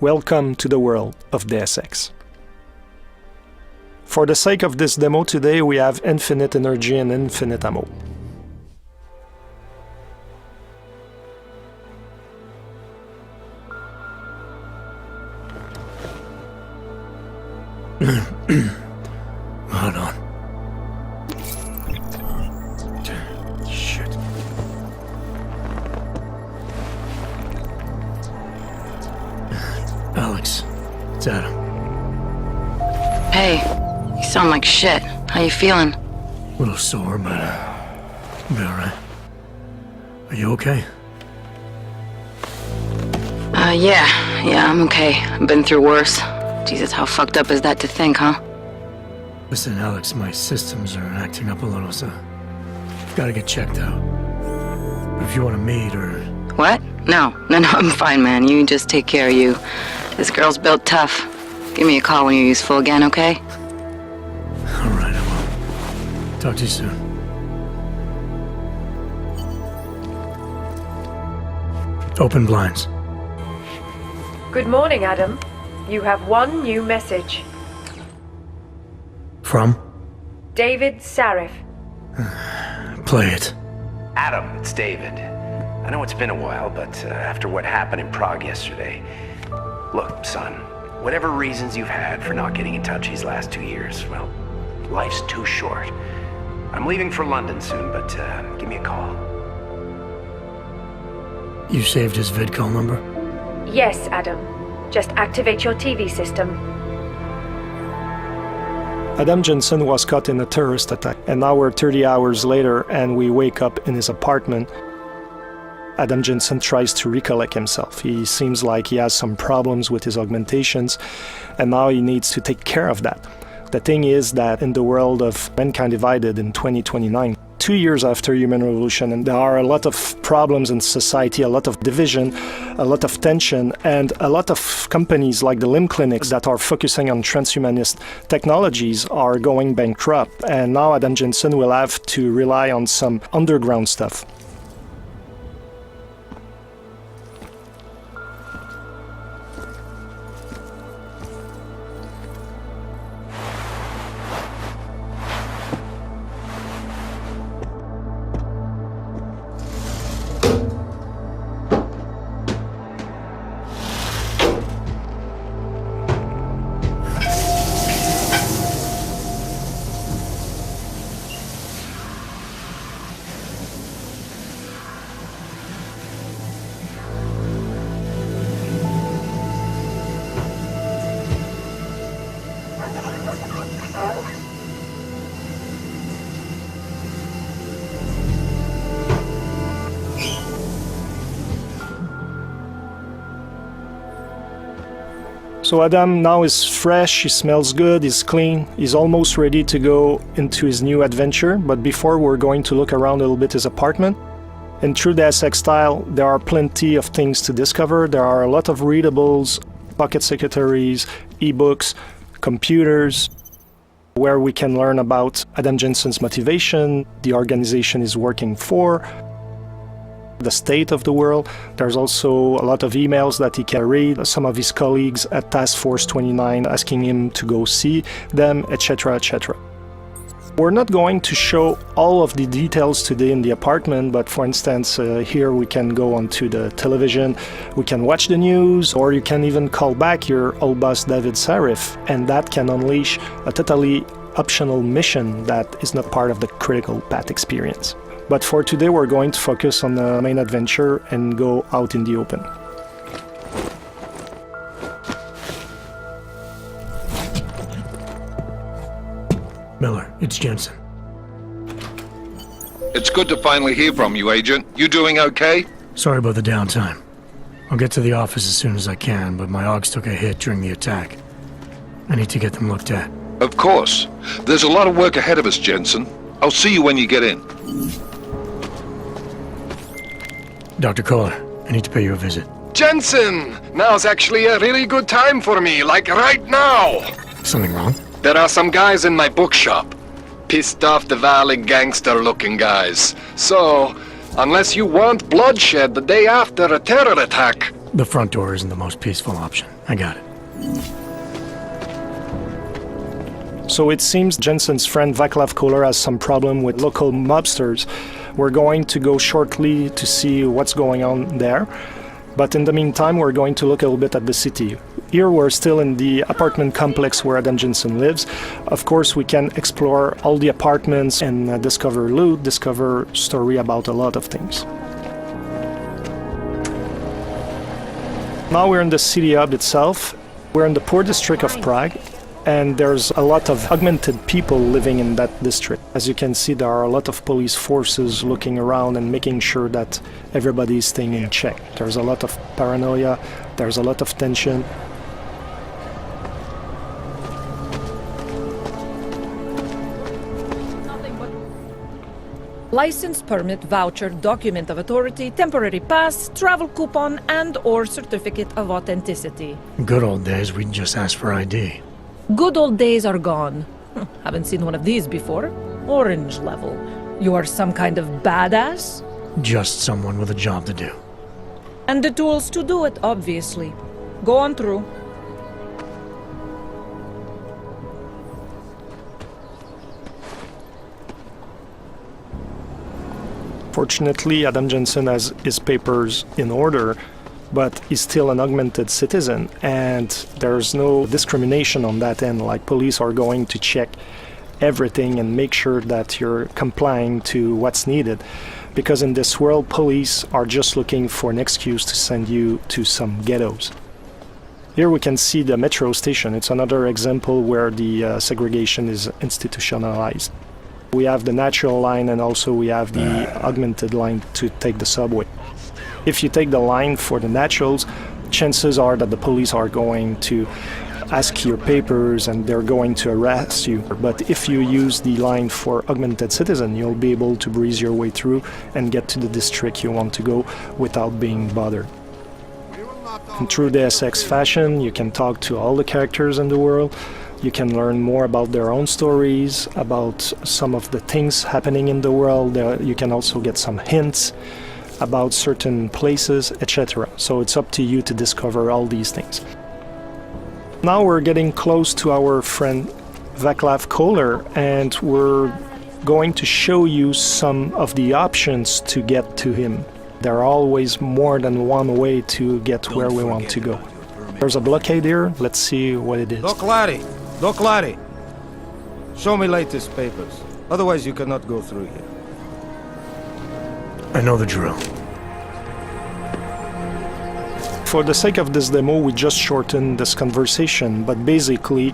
Welcome to the world of Deus Ex. For the sake of this demo today, we have infinite energy and infinite ammo. Hold on. Shit. Alex, it's Adam. Hey, you sound like shit. How you feeling? A little sore, but I'll be alright. Are you okay? Yeah, I'm okay. I've been through worse. Jesus, how fucked up is that to think, huh? Listen, Alex, my systems are acting up a little, so I've got to get checked out. But if you want to meet or... What? No, I'm fine, man. You just take care of you. This girl's built tough. Give me a call when you're useful again, okay? Alright, I will. Talk to you soon. Open blinds. Good morning, Adam. You have one new message. From? David Sarif. Play it. Adam, it's David. I know it's been a while, but after what happened in Prague yesterday... Look, son, whatever reasons you've had for not getting in touch these last 2 years, well, life's too short. I'm leaving for London soon, but give me a call. You saved his vidcall number? Yes, Adam. Just activate your TV system. Adam Jensen was caught in a terrorist attack, and now we're 30 hours later and we wake up in his apartment. Adam Jensen tries to recollect himself. He seems like he has some problems with his augmentations, and now he needs to take care of that. The thing is that in the world of Mankind Divided in 2029, 2 years after human revolution, and there are a lot of problems in society, a lot of division, a lot of tension, and a lot of companies like the limb clinics that are focusing on transhumanist technologies are going bankrupt, and now Adam Jensen will have to rely on some underground stuff. So Adam now is fresh, he smells good, he's clean, he's almost ready to go into his new adventure, but before we're going to look around a little bit his apartment. In true Deus Ex style, there are plenty of things to discover. There are a lot of readables, pocket secretaries, ebooks, computers, where we can learn about Adam Jensen's motivation, the organization he's working for, the state of the world. There's also a lot of emails that he can read, some of his colleagues at Task Force 29 asking him to go see them, etc., etc. We're not going to show all of the details today in the apartment, but for instance, here we can go onto the television, we can watch the news, or you can even call back your old boss David Sarif, and that can unleash a totally optional mission that is not part of the critical path experience. But for today, we're going to focus on the main adventure and go out in the open. Miller, it's Jensen. It's good to finally hear from you, Agent. You doing okay? Sorry about the downtime. I'll get to the office as soon as I can, but my AUGs took a hit during the attack. I need to get them looked at. Of course. There's a lot of work ahead of us, Jensen. I'll see you when you get in. Dr. Kohler, I need to pay you a visit. Jensen! Now's actually a really good time for me, like right now! Something wrong? There are some guys in my bookshop. Pissed off the Valley gangster-looking guys. So, unless you want bloodshed the day after a terror attack... The front door isn't the most peaceful option. I got it. So it seems Jensen's friend Vaclav Kohler has some problem with local mobsters. We're going to go shortly to see what's going on there. But in the meantime, we're going to look a little bit at the city. Here we're still in the apartment complex where Adam Jensen lives. Of course, we can explore all the apartments and discover loot, discover story about a lot of things. Now we're in the city hub itself. We're in the poor district of Prague, and there's a lot of augmented people living in that district. As you can see, there are a lot of police forces looking around and making sure that everybody is staying in check. There's a lot of paranoia, there's a lot of tension. License, permit, voucher, document of authority, temporary pass, travel coupon, and/or certificate of authenticity. Good old days, we'd just ask for ID. Good old days are gone. Haven't seen one of these before. Orange level. You are some kind of badass? Just someone with a job to do. And the tools to do it, obviously. Go on through. Fortunately, Adam Jensen has his papers in order, but he's still an augmented citizen, and there's no discrimination on that end. Like, police are going to check everything and make sure that you're complying to what's needed. Because in this world, police are just looking for an excuse to send you to some ghettos. Here we can see the metro station. It's another example where the segregation is institutionalized. We have the natural line, and also we have the augmented line to take the subway. If you take the line for the naturals, chances are that the police are going to ask your papers and they're going to arrest you. But if you use the line for augmented citizen, you'll be able to breeze your way through and get to the district you want to go without being bothered. And through the SX fashion, you can talk to all the characters in the world. You can learn more about their own stories, about some of the things happening in the world. You can also get some hints about certain places, etc. So it's up to you to discover all these things. Now we're getting close to our friend Vaclav Kohler, and we're going to show you some of the options to get to him. There are always more than one way to get where we want to go. There's a blockade here. Let's see what it is. Doc Larry, show me latest papers. Otherwise you cannot go through here. I know the drill. For the sake of this demo, we just shortened this conversation, but basically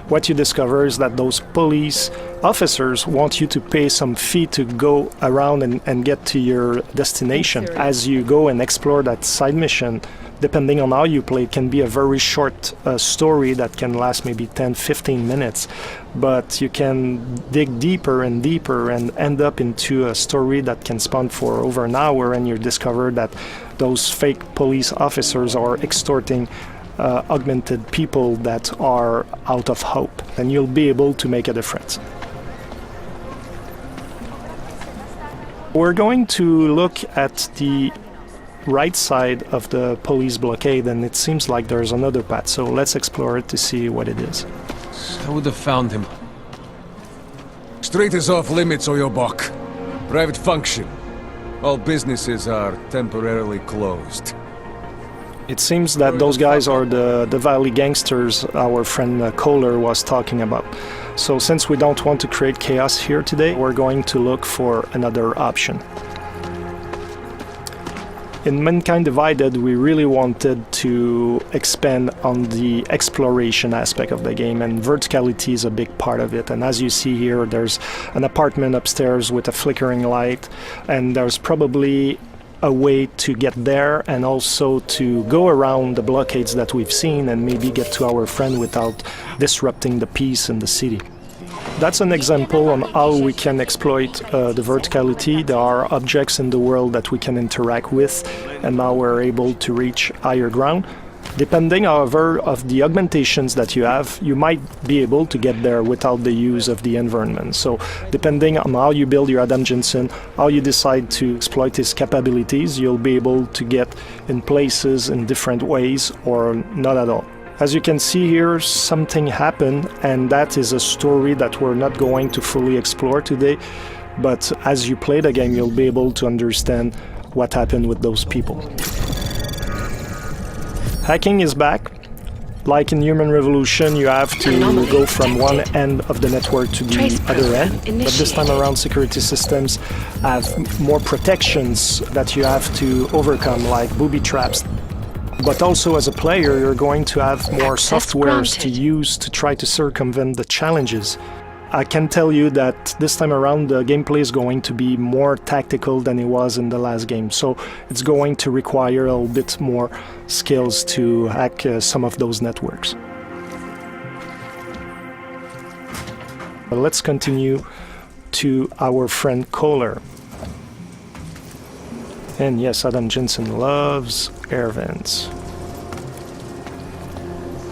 what you discover is that those police officers want you to pay some fee to go around and get to your destination. As you go and explore that side mission, depending on how you play, it can be a very short story that can last maybe 10-15 minutes, but you can dig deeper and deeper and end up into a story that can span for over an hour, and you discover that those fake police officers are extorting augmented people that are out of hope, and you'll be able to make a difference. We're going to look at the right side of the police blockade, and it seems like there's another path, so let's explore it to see what it is. I would have found him. Street is off limits, Oyobok. Private function. All businesses are temporarily closed. It seems that those guys are the Valley gangsters our friend Kohler was talking about. So since we don't want to create chaos here today, we're going to look for another option. In Mankind Divided, we really wanted to expand on the exploration aspect of the game, and verticality is a big part of it. And as you see here, there's an apartment upstairs with a flickering light, and there's probably a way to get there and also to go around the blockades that we've seen and maybe get to our friend without disrupting the peace in the city. That's an example on how we can exploit the verticality. There are objects in the world that we can interact with, and now we're able to reach higher ground. Depending, however, of the augmentations that you have, you might be able to get there without the use of the environment. So depending on how you build your Adam Jensen, how you decide to exploit his capabilities, you'll be able to get in places in different ways or not at all. As you can see here, something happened, and that is a story that we're not going to fully explore today. But as you play the game, you'll be able to understand what happened with those people. Hacking is back. Like in Human Revolution, you have to go from one end of the network to the other end. But this time around, security systems have more protections that you have to overcome, like booby traps. But also as a player, you're going to have more softwares to use to try to circumvent the challenges. I can tell you that this time around the gameplay is going to be more tactical than it was in the last game, so it's going to require a little bit more skills to hack some of those networks. But let's continue to our friend Kohler. And yes, Adam Jensen loves air vents.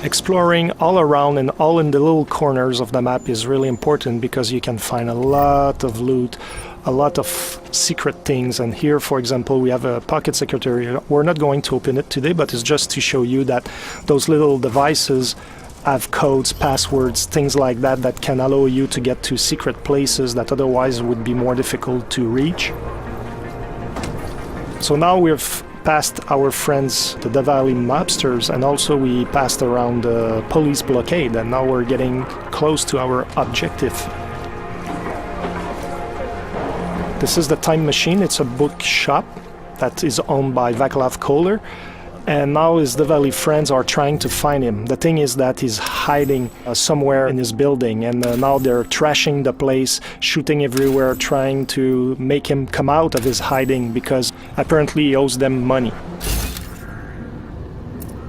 Exploring all around and all in the little corners of the map is really important because you can find a lot of loot, a lot of secret things. And here, for example, we have a pocket secretary. We're not going to open it today, but it's just to show you that those little devices have codes, passwords, things like that that can allow you to get to secret places that otherwise would be more difficult to reach. So now we've passed our friends, the Valley mobsters, and also we passed around the police blockade, and now we're getting close to our objective. This is the Time Machine. It's a bookshop that is owned by Vaclav Kohler, and now his Valley friends are trying to find him. The thing is that he's hiding somewhere in his building, and now they're trashing the place, shooting everywhere, trying to make him come out of his hiding because apparently he owes them money.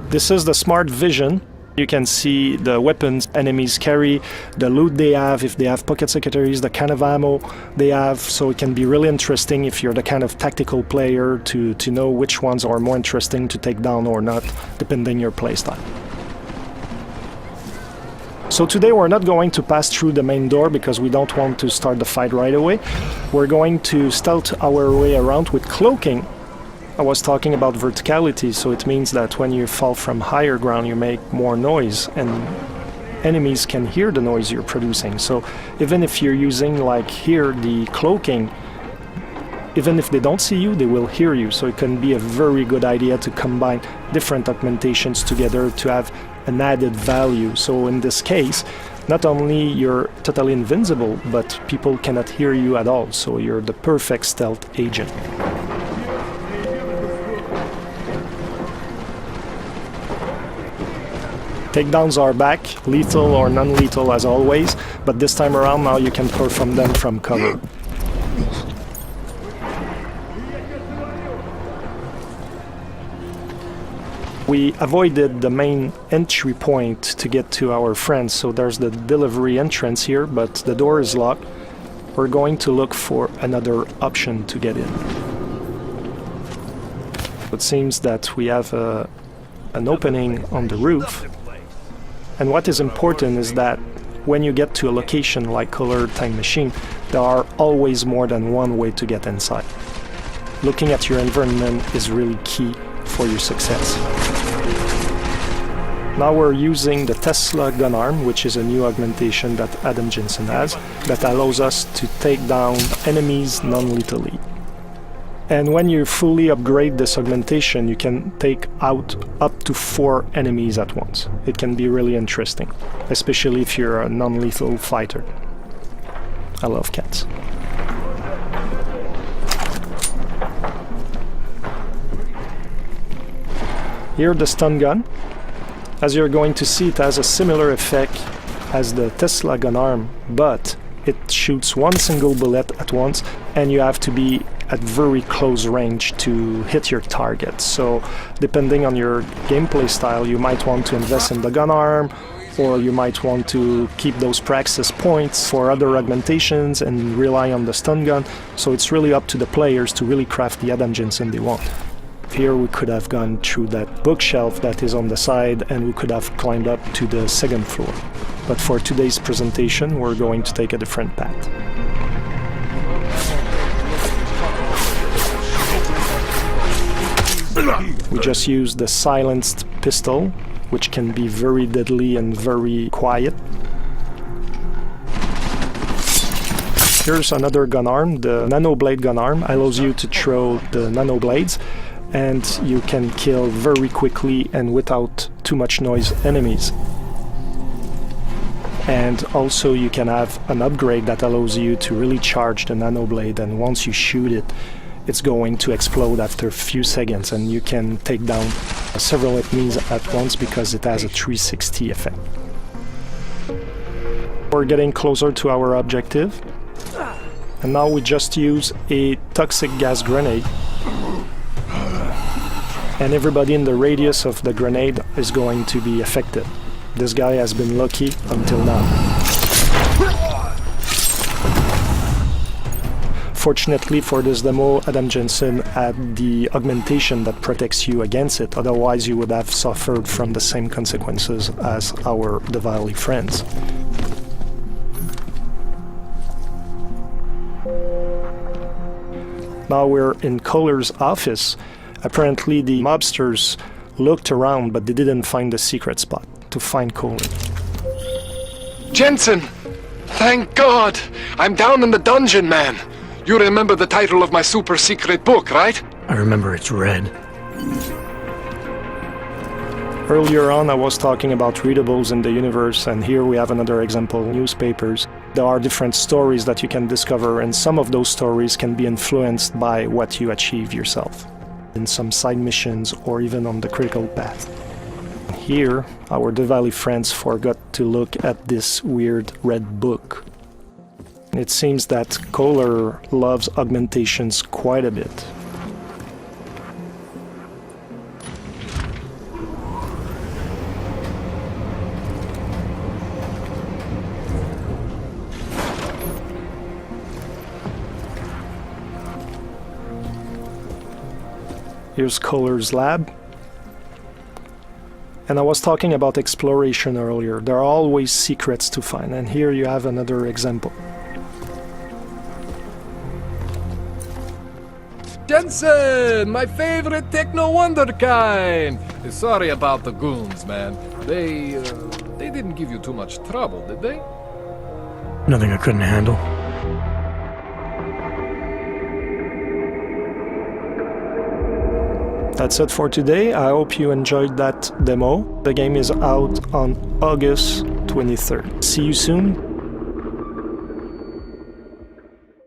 This is the smart vision. You can see the weapons enemies carry, the loot they have, if they have pocket secretaries, the kind of ammo they have, so it can be really interesting if you're the kind of tactical player to know which ones are more interesting to take down or not, depending your playstyle. So today we're not going to pass through the main door because we don't want to start the fight right away. We're going to stealth our way around with cloaking. I was talking about verticality, so it means that when you fall from higher ground you make more noise and enemies can hear the noise you're producing. So even if you're using, like here, the cloaking, even if they don't see you, they will hear you. So it can be a very good idea to combine different augmentations together to have an added value. So in this case, not only you're totally invincible, but people cannot hear you at all. So you're the perfect stealth agent. Takedowns are back, lethal or non-lethal as always, but this time around now you can perform them from cover. We avoided the main entry point to get to our friends, so there's the delivery entrance here, but the door is locked. We're going to look for another option to get in. It seems that we have an opening on the roof. And what is important is that when you get to a location like Kohler Time Machine, there are always more than one way to get inside. Looking at your environment is really key for your success. Now we're using the Tesla gun arm, which is a new augmentation that Adam Jensen has, that allows us to take down enemies non-lethally. And when you fully upgrade this augmentation, you can take out up to 4 enemies at once. It can be really interesting, especially if you're a non-lethal fighter. I love cats. Here the stun gun. As you're going to see, it has a similar effect as the Tesla gun arm, but it shoots one single bullet at once, and you have to be at very close range to hit your target. So depending on your gameplay style, you might want to invest in the gun arm, or you might want to keep those praxis points for other augmentations and rely on the stun gun. So it's really up to the players to really craft the Adam Jensen they want. Here we could have gone through that bookshelf that is on the side and we could have climbed up to the second floor. But for today's presentation, we're going to take a different path. We just use the silenced pistol, which can be very deadly and very quiet. Here's another gun arm. The nano blade gun arm allows you to throw the nano blades, and you can kill very quickly and without too much noise enemies. And also you can have an upgrade that allows you to really charge the nano blade, and once you shoot it, it's going to explode after a few seconds, and you can take down several enemies at once because it has a 360 effect. We're getting closer to our objective, and now we just use a toxic gas grenade. And everybody in the radius of the grenade is going to be affected. This guy has been lucky until now. Fortunately for this demo, Adam Jensen had the augmentation that protects you against it, otherwise you would have suffered from the same consequences as our Diwali friends. Now we're in Kohler's office. Apparently the mobsters looked around, but they didn't find the secret spot to find Kohler. Jensen! Thank God! I'm down in the dungeon, man! You remember the title of my super secret book, right? I remember it's red. Earlier on I was talking about readables in the universe, and here we have another example, newspapers. There are different stories that you can discover, and some of those stories can be influenced by what you achieve yourself in some side missions or even on the critical path. Here, our Diwali friends forgot to look at this weird red book. It seems that Kohler loves augmentations quite a bit. Here's Kohler's lab. And I was talking about exploration earlier. There are always secrets to find, and here you have another example. Jensen, my favorite techno wonderkind. Sorry about the goons, man. They didn't give you too much trouble, did they? Nothing I couldn't handle. That's it for today. I hope you enjoyed that demo. The game is out on August 23rd. See you soon.